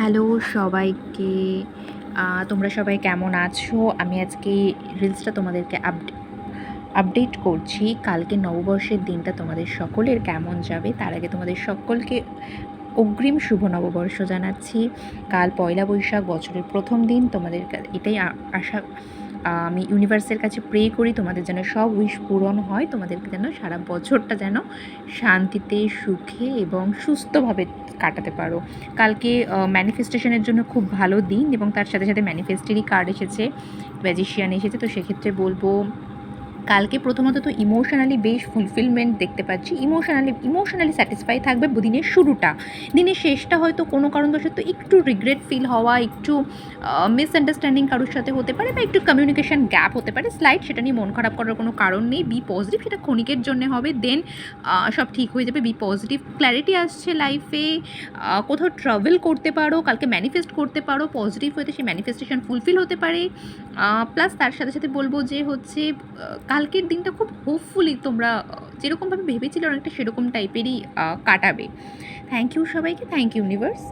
Hello সবাইকে। তোমরা সবাই কেমন আছো? আমি আজকে রিলসটা তোমাদেরকে আপডেট করছি। কালকে নববর্ষের দিনটা তোমাদের সকলের কেমন যাবে? তার আগে তোমাদের সকলকে অগ্রিম শুভ নববর্ষ জানাচ্ছি। কাল পয়লা বৈশাখ, বছরের প্রথম দিন। তোমাদের এটাই আশা, আমি ইউনিভার্সের কাছে প্রে করি তোমাদের যেন সব উইশ পূরণ হয়, তোমাদেরকে যেন সারা বছরটা যেন শান্তিতে, সুখে এবং সুস্থভাবে কাটাতে পারো। কালকে ম্যানিফেস্টেশনের জন্য খুব ভালো দিন, এবং তার সাথে সাথে ম্যানিফেস্টেরই কার্ড এসেছে, ম্যাজিশিয়ান এসেছে। তো সেক্ষেত্রে বলবো কালকে প্রথমত তো ইমোশনালি বেশ ফুলফিলমেন্ট দেখতে পাচ্ছি। ইমোশনালি স্যাটিসফাই থাকবে দিনের শুরুটা। দিনের শেষটা হয়তো কোনো কারণবশত একটু রিগ্রেট ফিল হওয়া, একটু মিসআন্ডারস্ট্যান্ডিং কারোর সাথে হতে পারে, বা একটু কমিউনিকেশন গ্যাপ হতে পারে স্লাইড। সেটা নিয়ে মন খারাপ করার কোনো কারণ নেই। বি পজিটিভ, সেটা ক্ষণিকের জন্য হবে, দেন সব ঠিক হয়ে যাবে। বি পজিটিভ, ক্ল্যারিটি আসছে লাইফে। কোথাও ট্রাভেল করতে পারো, কালকে ম্যানিফেস্ট করতে পারো পজিটিভ হতে, সেই ম্যানিফেস্টেশন ফুলফিল হতে পারে। প্লাস তার সাথে সাথে বলবো যে হচ্ছে কালকের দিনটা খুব হোপফুলি তোমরা যেরকমভাবে ভেবেছিলে অনেকটা সেরকম টাইপেরই কাটাবে। থ্যাংক ইউ সবাইকে, থ্যাংক ইউ ইউনিভার্স।